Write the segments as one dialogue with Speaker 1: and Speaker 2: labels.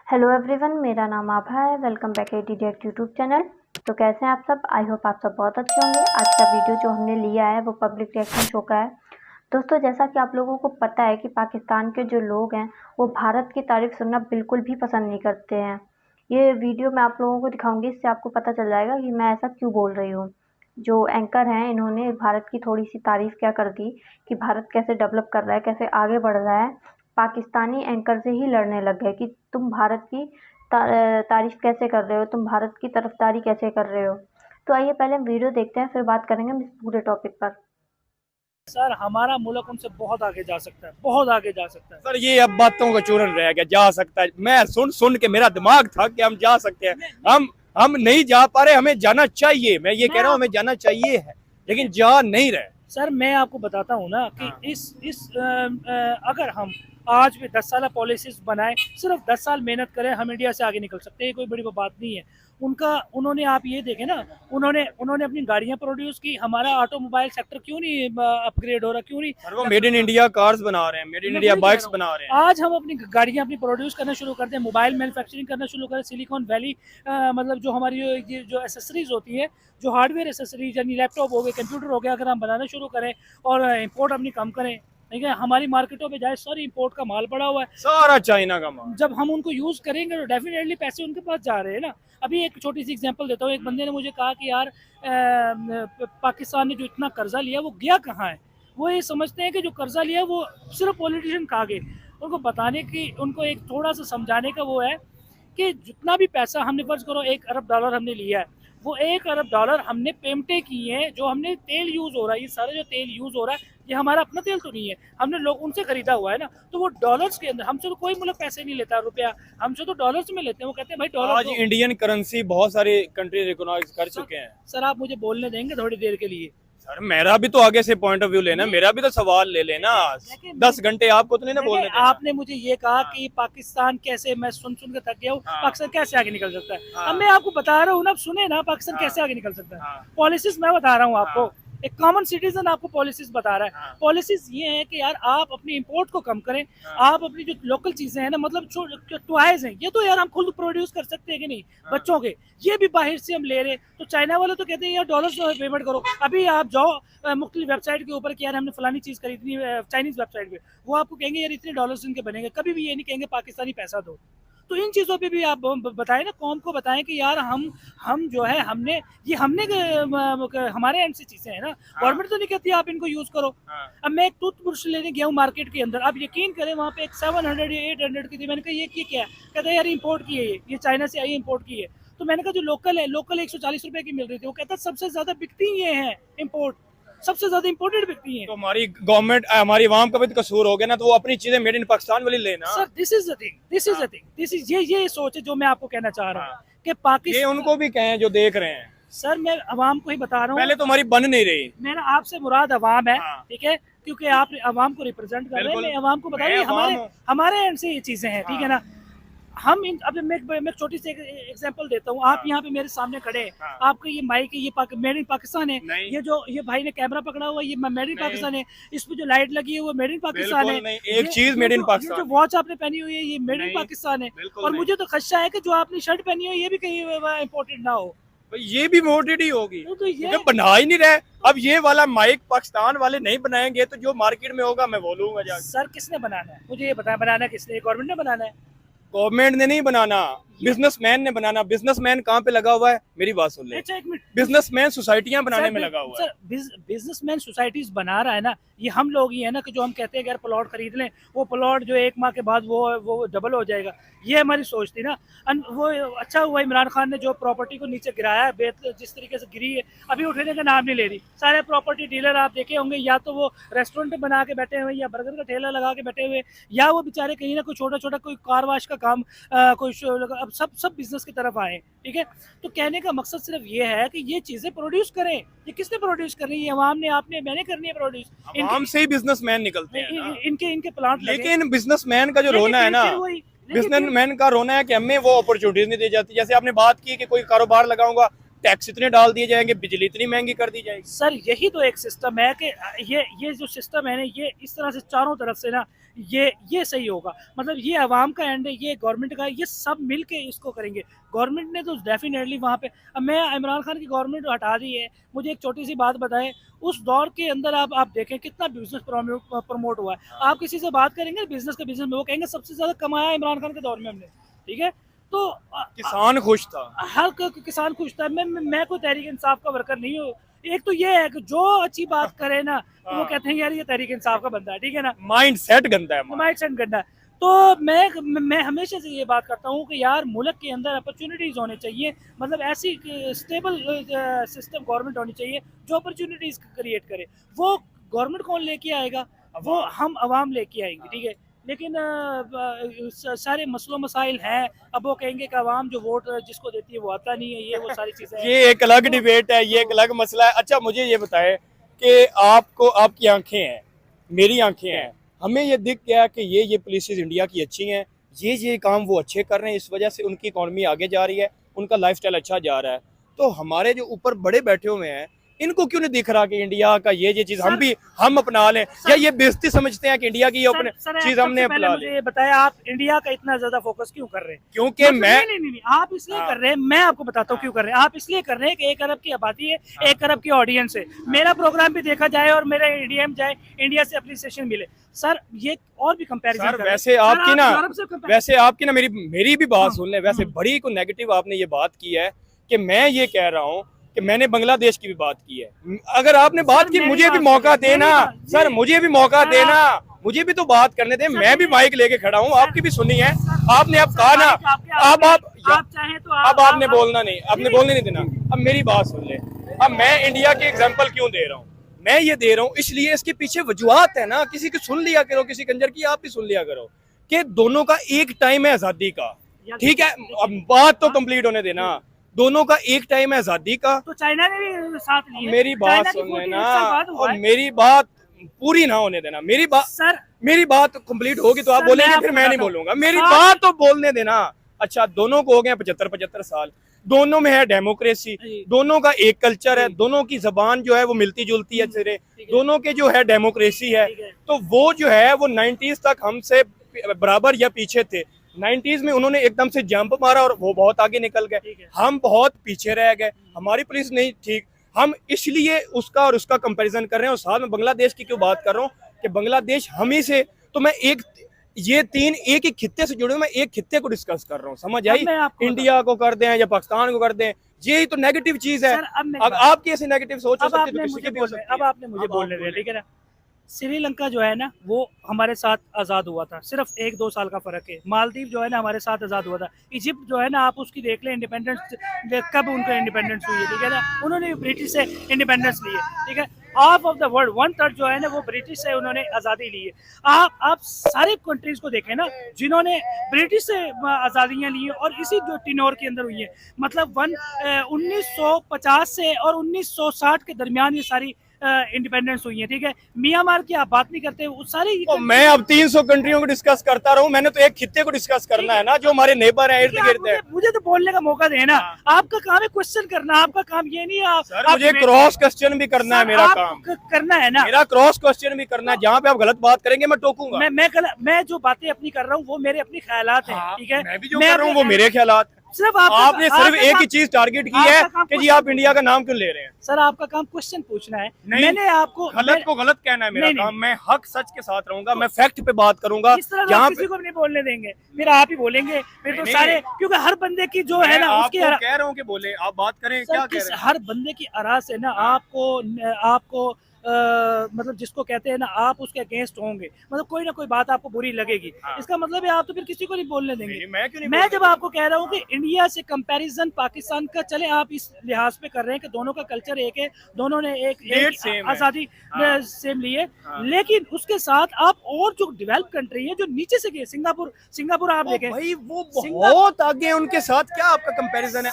Speaker 1: Hello everyone, मेरा नाम आभा है। Welcome back eighty direct YouTube channel. तो कैसे हैं आप सब? आई होप आप सब बहुत अच्छे होंगे। आज का वीडियो जो हमने लिया है वो पब्लिक रिएक्शन शो का है। दोस्तों, जैसा कि आप लोगों को पता है कि पाकिस्तान के जो लोग हैं वो भारत की तारीफ सुनना बिल्कुल भी पसंद नहीं करते हैं। ये वीडियो मैं आप लोगों को दिखाऊंगी, इससे आपको पता चल जाएगा कि मैं ऐसा क्यों बोल रही हूँ। जो एंकर हैं इन्होंने भारत की थोड़ी सी तारीफ क्या कर दी कि भारत कैसे डेवलप कर रहा है, कैसे आगे बढ़ रहा है। पाकिस्तानी एंकर से ही लड़ने लग गए कि तुम भारत की तारीफ कैसे कर रहे हो, तुम भारत की तरफदारी कैसे कर रहे हो। तो आइए पहले हम वीडियो देखते हैं, फिर बात करेंगे हम इस पूरे टॉपिक पर।
Speaker 2: सर हमारा मुल्क उनसे बहुत आगे जा सकता है, बहुत आगे जा सकता है।
Speaker 3: सर ये अब बातों का चूरन रह गया, जा सकता है। मैं सुन सुन के मेरा दिमाग था कि हम जा सकते हैं। हम नहीं जा पा रहे, हमें जाना चाहिए। मैं ये कह रहा हूँ हमें जाना चाहिए है, लेकिन जा नहीं रहे।
Speaker 2: सर मैं आपको बताता हूँ ना कि अगर हम आज भी 10 साल पॉलिसीज बनाए, सिर्फ 10 साल मेहनत करें, हम इंडिया से आगे निकल सकते हैं। कोई बड़ी बात नहीं है। उन्होंने आप ये देखें ना, उन्होंने अपनी गाड़ियां प्रोड्यूस की। हमारा ऑटोमोबाइल सेक्टर क्यों नहीं अपग्रेड हो रहा? क्यों नहीं?
Speaker 3: सर वो मेड इन इंडिया कार्स बना रहे हैं, मेड इन इंडिया बाइक्स बना रहे हैं।
Speaker 2: आज हम अपनी गाड़ियां अपनी प्रोड्यूस करना शुरू कर दें, मोबाइल मैन्युफैक्चरिंग करना शुरू करें, सिलिकॉन वैली मतलब जो हमारी ये जो एसेसरीज होती है, जो हार्डवेयर एसेसरीज यानी लैपटॉप हो गए, कंप्यूटर हो गया, अगर हम बनाना शुरू करें और इंपोर्ट अपनी कम करें, ठीक है। हमारी मार्केटों में जाए, सारी इंपोर्ट का माल पड़ा हुआ है,
Speaker 3: सारा चाइना का माल।
Speaker 2: जब हम उनको यूज करेंगे तो डेफिनेटली पैसे उनके पास जा रहे हैं ना। अभी एक छोटी सी एग्जांपल देता हूँ। एक बंदे ने मुझे कहा कि यार पाकिस्तान ने जो इतना कर्जा लिया वो गया कहाँ है। वो ये समझते हैं कि जो कर्जा लिया वो सिर्फ पॉलिटिशियन खा गए। उनको बताने की, उनको एक थोड़ा सा समझाने का वो है कि जितना भी पैसा हमने, फर्ज करो $1 अरब हमने लिया है, वो $1 अरब हमने पेमेंटें की हैं। जो हमने तेल यूज हो रहा है, ये सारा जो तेल यूज हो रहा है, ये हमारा अपना तेल तो नहीं है, हमने लोग उनसे खरीदा हुआ है ना। तो वो डॉलर्स के अंदर, हमसे तो कोई मुल्क पैसे नहीं लेता, रुपया हमसे तो डॉलर्स में लेते हैं। वो कहते हैं भाई डॉलर।
Speaker 3: आज इंडियन करेंसी बहुत सारे कंट्री रिकॉग्नाइज कर चुके हैं।
Speaker 2: सर आप मुझे बोलने देंगे थोड़ी देर के लिए?
Speaker 3: सर मेरा भी तो आगे से पॉइंट ऑफ व्यू लेना, मेरा भी तो सवाल ले लेना। 10 घंटे आपको तो नहीं ना बोलने देना।
Speaker 2: आपने मुझे ये कहा कि पाकिस्तान कैसे, मैं सुन सुन के थक गया हूँ, पाकिस्तान कैसे आगे निकल सकता है। अब मैं आपको बता रहा हूँ ना, सुने ना, पाकिस्तान कैसे आगे निकल सकता है। पॉलिसीज मैं बता रहा हूँ आपको, एक कॉमन सिटीजन आपको पॉलिसीज बता रहा है। पॉलिसीज ये है कि यार आप अपनी इंपोर्ट को कम करें। आप अपनी जो लोकल चीजें हैं ना, मतलब जो टॉयज हैं, ये तो यार हम खुद प्रोड्यूस कर सकते हैं कि नहीं, बच्चों के, ये भी बाहर से हम ले रहे। तो चाइना वाले तो कहते हैं यार डॉलर से पेमेंट करो। अभी आप जाओ मुख्तलिफ वेबसाइट के ऊपर कि यार हमने फलानी चीज खरीदनी है, चाइनीज वेबसाइट पे, वो आपको कहेंगे यार इतने डॉलर्स इनके बनेंगे। कभी भी ये नहीं कहेंगे पाकिस्तानी पैसा दो। तो इन चीज़ों पे भी आप बताएं ना, कौम को बताएं कि यार हम जो है हमने हमारे एंड से चीज़ें हैं ना। गवर्नमेंट तो नहीं कहती आप इनको यूज़ करो। अब मैं एक टूथब्रश लेने गया हूँ मार्केट के अंदर, आप यकीन करें वहाँ पे एक 700 या 800 की थी। मैंने कहा ये क्या है? कहता है यार इम्पोर्ट की है, ये चाइना से आई इम्पोर्ट की है। तो मैंने कहा जो लोकल है, लोकल 140 रुपए की मिल रही थी। वो कहता सबसे ज्यादा बिकती ये है इम्पोर्ट, सबसे ज्यादा इम्पोर्टेड बिकती है।
Speaker 3: तो हमारी गवर्नमेंट, हमारी आवाम का भी तो कसूर हो गया ना। तो वो अपनी चीजें मेड इन पाकिस्तान वाली लेना।
Speaker 2: Sir this is the thing, this is ये सोच है जो मैं आपको कहना चाह रहा हूँ कि पाकिस्तान।
Speaker 3: ये उनको भी कहें जो देख रहे हैं।
Speaker 2: सर मैं अवाम को ही बता रहा हूँ,
Speaker 3: पहले तो हमारी बन नहीं रही।
Speaker 2: मेरा आपसे मुराद अवाम है, ठीक है, क्योंकि आप अवाम को रिप्रेजेंट कर रहे हैं। मैं अवाम को बता रही हूँ हमारे एंड से ये चीजें हैं, ठीक है ना। हम अब मैं छोटी सी एग्जांपल देता हूँ। आप यहाँ पे मेरे सामने खड़े हैं, आपका ये माइक है, ये मेड इन पाकिस्तान है। ये भाई ने कैमरा पकड़ा हुआ है, ये मेड इन पाकिस्तान है। इस पे जो लाइट लगी है वो मेड इन पाकिस्तान है।
Speaker 3: एक चीज मेड इन पाकिस्तान।
Speaker 2: जो वॉच आपने पहनी हुई है ये मेड इन पाकिस्तान है। और मुझे तो खदशा है कि जो आपने शर्ट पहनी हुई है ये भी कहीं इम्पोर्टेड ना हो।
Speaker 3: ये भी मोटेड ही होगी,
Speaker 2: तो ये
Speaker 3: बना ही नहीं रहे। अब ये वाला माइक पाकिस्तान वाले नहीं बनाएंगे तो जो मार्केट में होगा मैं बोलूंगा जाके।
Speaker 2: सर किसने बनाना है मुझे ये बताया? बनाना किसने? गवर्नमेंट ने बनाना है?
Speaker 3: गवर्नमेंट ने नहीं बनाना, बिजनेसमैन ने बनाना। बिजनेसमैन कहाँ पे लगा हुआ है? मेरी बात सुन ले।
Speaker 2: अच्छा एक मिनट,
Speaker 3: बिजनेसमैन सोसाइटियां बनाने में लगा हुआ है।
Speaker 2: बिजनेसमैन सोसाइटीज बना रहा है ना, ये हम लोग ही है ना कि जो हम कहते हैं कि यार प्लॉट खरीद लें, वो प्लॉट जो 1 माह के बाद वो डबल हो जाएगा। ये हमारी सोच थी ना। वो अच्छा हुआ इमरान खान ने जो प्रॉपर्टी को नीचे गिराया है, जिस तरीके से गिरी है, अभी उठने का नाम नहीं ले रही। सारे प्रॉपर्टी डीलर आप देखे होंगे, या तो वो रेस्टोरेंट बना के बैठे हुए, या बर्गर का ठेला लगा के बैठे हुए, या वो बेचारे कहीं ना कोई छोटा छोटा कोई कार वाश का काम, अब सब बिजनेस की तरफ आए, ठीक है। तो कहने का मकसद सिर्फ ये है कि ये चीजें प्रोड्यूस करें। ये किसने प्रोड्यूस करनी है? अवाम ने, आपने, मैंने करनी है प्रोड्यूस।
Speaker 3: आवाम से ही बिजनेसमैन निकलते हैं ना।
Speaker 2: इनके प्लांट।
Speaker 3: लेकिन बिजनेसमैन का जो रोना है ना, बिजनेसमैन का रोना है कि हमें वो अपॉर्चुनिटीज नहीं दी जाती। जैसे आपने बात की कि कोई कारोबार लगाऊंगा, टैक्स इतने डाल दिए जाएंगे, बिजली इतनी महंगी कर दी जाएगी।
Speaker 2: सर यही तो एक सिस्टम है कि ये जो सिस्टम है ना, ये इस तरह से चारों तरफ से ना, ये सही होगा। मतलब ये आवाम का एंड है, ये गवर्नमेंट का है, ये सब मिल के इसको करेंगे। गवर्नमेंट ने तो डेफिनेटली वहाँ पे, अब मैं इमरान खान की गवर्नमेंट हटा दी है, मुझे एक छोटी सी बात बताएं, उस दौर के अंदर आप देखें कितना बिजनेस प्रमोट हुआ है। आप किसी से बात करेंगे बिजनेस के बिजनेस में, वो कहेंगे सबसे ज्यादा कमाया इमरान खान के दौर में हमने, ठीक है। तो
Speaker 3: किसान खुश था,
Speaker 2: हर किसान खुश था। मैं कोई तहरीक इंसाफ का वर्कर नहीं हूँ। एक तो ये है कि जो अच्छी बात करे ना तो वो कहते हैं यार ये तहरीक इंसाफ का बंदा है, ठीक है ना,
Speaker 3: माइंड सेट गंदा है,
Speaker 2: माइंड सेट करना है। तो मैं हमेशा से ये बात करता हूँ कि यार मुल्क के अंदर अपॉर्चुनिटीज होने चाहिए, मतलब ऐसी स्टेबल सिस्टम गवर्नमेंट होनी चाहिए जो अपॉर्चुनिटीज क्रिएट करे। वो गवर्नमेंट कौन लेके आएगा, वो हम अवाम लेके आएंगे, ठीक है। लेकिन सारे मसलों मसाइल हैं, अब वो कहेंगे कि अवाम जो वोट जिसको देती है वो आता नहीं है, ये वो सारी चीजें
Speaker 3: ये एक अलग डिबेट है, ये एक अलग मसला है। अच्छा मुझे ये बताएं कि आपको, आपकी आंखें हैं, मेरी आंखें हैं, हमें ये दिख गया कि ये पुलिसेस इंडिया की अच्छी हैं, ये काम वो अच्छे कर रहे हैं, इस वजह से उनकी इकॉनमी आगे जा रही है, उनका लाइफस्टाइल अच्छा जा रहा है। तो हमारे जो ऊपर बड़े बैठे हुए हैं इनको क्यों नहीं दिख रहा कि इंडिया का ये चीज हम अपना लें, या ये बेइज्जती समझते हैं कि इंडिया की अपने चीज हमने अपना ली।
Speaker 2: मुझे बताया आप इंडिया का इतना ज्यादा फोकस क्यों कर रहे हैं?
Speaker 3: क्योंकि
Speaker 2: मतलब
Speaker 3: मैं
Speaker 2: नहीं, आप इसलिए कर रहे हैं, मैं आपको बताता हूँ क्यों कर रहे हैं। आप इसलिए कर रहे हैं कि 1 अरब की आबादी है, 1 अरब की ऑडियंस है, मेरा प्रोग्राम भी देखा जाए और मेरा एडीएम जाए, इंडिया से अप्रिसिएशन मिले। सर ये और भी कंपैरिजन
Speaker 3: सर, वैसे आपकी ना मेरी भी बात सुन ले। वैसे बड़ी को नेगेटिव आपने ये बात की है कि मैं ये कह रहा हूँ कि मैंने बांग्लादेश की भी बात की है। अगर आपने बात की, मुझे भी मौका देना सर, मुझे भी मौका देना, मुझे भी तो बात करने दे। मैं भी माइक लेके खड़ा हूँ, आपकी भी सुनी है। आपने अब कहा ना, अब
Speaker 2: चाहें तो
Speaker 3: अब आपने बोलना नहीं, आपने बोलने नहीं देना। अब मेरी बात सुन ले। अब मैं इंडिया की एग्जांपल क्यों दे रहा हूँ? मैं ये दे रहा हूँ इसलिए इसके पीछे वजूहात है ना। किसी की सुन लिया करो, किसी कंजर की आप भी सुन लिया करो कि दोनों का एक टाइम है आजादी का, ठीक है। अब बात तो कंप्लीट होने देना। दोनों का एक टाइम है आजादी का,
Speaker 2: तो चाइना ने भी साथ लिया।
Speaker 3: मेरी बात सुन लेना और मेरी बात पूरी ना होने देना। मेरी बात कंप्लीट होगी तो आप बोलेंगे, फिर मैं नहीं बोलूंगा। मेरी बात तो बोलने देना। अच्छा, दोनों को हो गए 75 साल, दोनों में है डेमोक्रेसी, दोनों का एक कल्चर है, दोनों की जबान जो है वो मिलती जुलती है, दोनों के जो है डेमोक्रेसी है। तो वो जो है वो 90s तक हमसे बराबर या पीछे थे। 90s में उन्होंने एकदम से जंप मारा और वो बहुत आगे निकल गए, हम बहुत पीछे रह गए। हमारी पुलिस नहीं ठीक, हम इसलिए उसका और उसका कंपैरिजन कर रहे हैं। और साथ में बांग्लादेश की क्यों बात कर रहा हूँ कि बांग्लादेश हम ही से, तो मैं ये तीन एक ही खित्ते से जुड़े, मैं एक खित्ते को डिस्कस कर रहा हूँ, समझ आई? इंडिया को कर दें या पाकिस्तान को कर दें, यही तो नेगेटिव चीज है। अब आपकी ऐसी नेगेटिव सोच हो सकती है तो किसी की भी हो सकती है।
Speaker 2: अब आपने मुझे बोलने दिया, ठीक है ना। श्रीलंका जो है ना वो हमारे साथ आज़ाद हुआ था, सिर्फ 1-2 साल का फ़र्क है। मालदीव जो है ना हमारे साथ आज़ाद हुआ था। इजिप्ट जो है ना आप उसकी देख लें इंडिपेंडेंस, कब उनका इंडिपेंडेंस हुई है, ठीक है ना। उन्होंने ब्रिटिश से इंडिपेंडेंस ली है, ठीक है। हाफ ऑफ द वर्ल्ड, 1/3 जो है ना वो ब्रिटिश से उन्होंने आज़ादी ली है। आप सारे कंट्रीज को देखें ना जिन्होंने ब्रिटिश से आज़ादियाँ ली हैं और इसी जो टिनोर के अंदर हुई है, मतलब 1950 से और 1960 के दरमियान ये सारी इंडिपेंडेंस हुई है, ठीक है। म्यांमार की आप बात नहीं करते, वो सारे
Speaker 3: मैं अब 300 कंट्रियों को डिस्कस करता रहूं, मैंने तो एक खित्ते को डिस्कस करना है ना, जो हमारे नेबर हैं, इर्द गिर्द है।
Speaker 2: मुझे तो बोलने का मौका देना। आपका काम है क्वेश्चन करना, आपका काम ये नहीं है
Speaker 3: सर, मुझे क्रॉस क्वेश्चन भी करना है, मेरा काम
Speaker 2: करना है ना,
Speaker 3: मेरा क्रॉस क्वेश्चन भी करना है। जहाँ पे आप गलत बात करेंगे मैं टोकूंगा।
Speaker 2: मैं जो बातें अपनी कर रहा हूँ वो मेरे अपनी ख्यालात हैं, ठीक है।
Speaker 3: मैं भी जो कर रहा हूँ वो मेरे ख्यालात।
Speaker 2: सिर्फ
Speaker 3: आपने सिर्फ एक ही चीज टारगेट की है कि जी आप इंडिया का नाम क्यों ले रहे हैं।
Speaker 2: सर आपका काम क्वेश्चन पूछना है, मैंने आपको
Speaker 3: गलत को गलत कहना है मेरा काम। मैं हक सच के साथ रहूंगा, मैं फैक्ट पे बात करूंगा।
Speaker 2: यहाँ किसी को नहीं बोलने देंगे, फिर आप ही बोलेंगे, फिर तो सारे, क्योंकि हर बंदे की जो है ना उसकी
Speaker 3: कह रहा हूँ कि बोले, आप बात करें। क्या कह रहे हैं?
Speaker 2: हर बंदे की आरा से ना आपको मतलब जिसको कहते हैं ना आप उसके अगेंस्ट होंगे, मतलब कोई ना कोई बात आपको बुरी लगेगी। इसका मतलब है आप तो फिर किसी को नहीं बोलने देंगे। मैं जब आपको कह रहा हूँ कि इंडिया से कंपैरिजन पाकिस्तान का, चले आप इस लिहाज पे कर रहे हैं कि दोनों का कल्चर एक है, दोनों ने एक आजादी सेम ली है, लेकिन उसके साथ आप और जो डेवलप कंट्री है जो नीचे से गए, सिंगापुर आप देखें
Speaker 3: भाई वो बहुत आगे, उनके साथ क्या आपका कंपैरिजन है?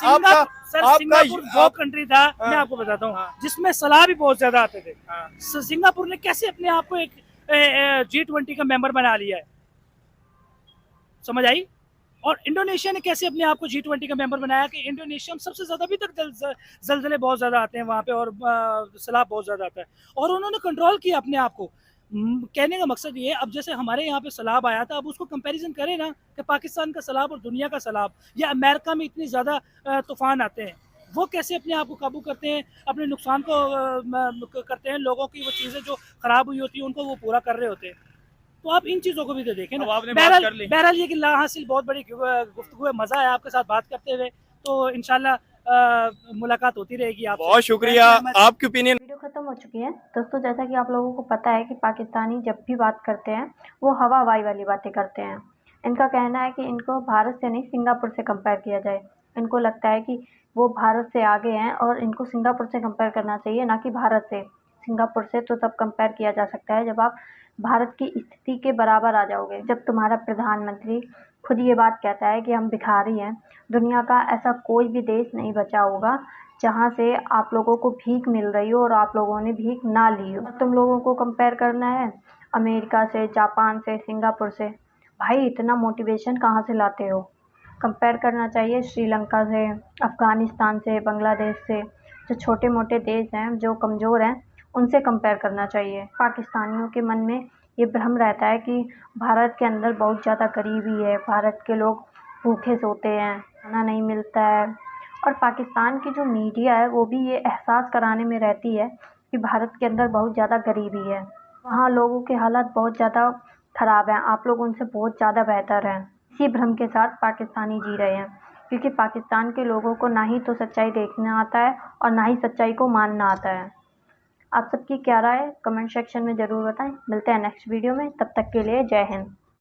Speaker 2: सिंगापुर वो कंट्री था, मैं आपको बताता हूँ, जिसमें सलाह भी बहुत ज्यादा आते थे। सिंगापुर ने कैसे अपने आप को एक G20 का मेंबर बना लिया है, समझ आई? और इंडोनेशिया ने कैसे अपने आप को G20 का मेंबर बनाया कि इंडोनेशिया में सबसे ज्यादा अभी तक जलजले बहुत ज्यादा आते हैं वहां पे और सैलाब बहुत ज्यादा आता है, और उन्होंने कंट्रोल किया अपने आप को। कहने का मकसद ये है, अब जैसे हमारे यहाँ पे सैलाब आया था, अब उसको कंपैरिजन करें ना कि पाकिस्तान का सैलाब और दुनिया का सैलाब, या अमेरिका में इतनी ज़्यादा तूफान आते हैं, वो कैसे अपने आप को काबू करते हैं, अपने नुकसान को करते हैं, लोगों की वो चीज़ें जो ख़राब हुई होती हैं उनको वो पूरा कर रहे होते हैं। तो आप इन चीज़ों को भी तो देखें ना। बहरहाल ये कि हासिल बहुत बड़ी गुफ्तगू है, मज़ा आया आपके साथ बात करते हुए, तो इंशाल्लाह मुलाकात होती रहेगी आपसे।
Speaker 3: बहुत शुक्रिया, आपकी ओपिनियन।
Speaker 1: वीडियो खत्म हो चुकी है दोस्तों। जैसा कि आप लोगों को पता है कि पाकिस्तानी जब भी बात करते हैं वो हवा हवाई वाली बातें करते हैं। इनका कहना है कि इनको भारत से नहीं सिंगापुर से कंपेयर किया जाए। इनको लगता है कि वो भारत से आगे हैं और इनको सिंगापुर से कंपेयर करना चाहिए, ना कि भारत से। सिंगापुर से तो तब कंपेयर किया जा सकता है जब आप भारत की स्थिति के बराबर आ जाओगे। जब तुम्हारा प्रधानमंत्री खुद ये बात कहता है कि हम भिखारी हैं, दुनिया का ऐसा कोई भी देश नहीं बचा होगा जहाँ से आप लोगों को भीख मिल रही हो और आप लोगों ने भीख ना ली हो। तुम लोगों को कंपेयर करना है अमेरिका से, जापान से, सिंगापुर से। भाई इतना मोटिवेशन कहाँ से लाते हो? कंपेयर करना चाहिए श्रीलंका से, अफ़गानिस्तान से, बांग्लादेश से। जो छोटे मोटे देश हैं, जो कमज़ोर हैं, उनसे कंपेयर करना चाहिए। पाकिस्तानियों के मन में ये भ्रम रहता है कि भारत के अंदर बहुत ज़्यादा गरीबी है, भारत के लोग भूखे सोते हैं, खाना नहीं मिलता है। और पाकिस्तान की जो मीडिया है वो भी ये एहसास कराने में रहती है कि भारत के अंदर बहुत ज़्यादा गरीबी है, वहाँ लोगों के हालात बहुत ज़्यादा ख़राब हैं, आप लोग उनसे बहुत ज़्यादा बेहतर हैं। इसी भ्रम के साथ पाकिस्तानी जी रहे हैं, क्योंकि पाकिस्तान के लोगों को ना ही तो सच्चाई देखना आता है और ना ही सच्चाई को मानना आता है। आप सबकी क्या राय है कमेंट सेक्शन में ज़रूर बताएं। मिलते हैं नेक्स्ट वीडियो में, तब तक के लिए जय हिंद।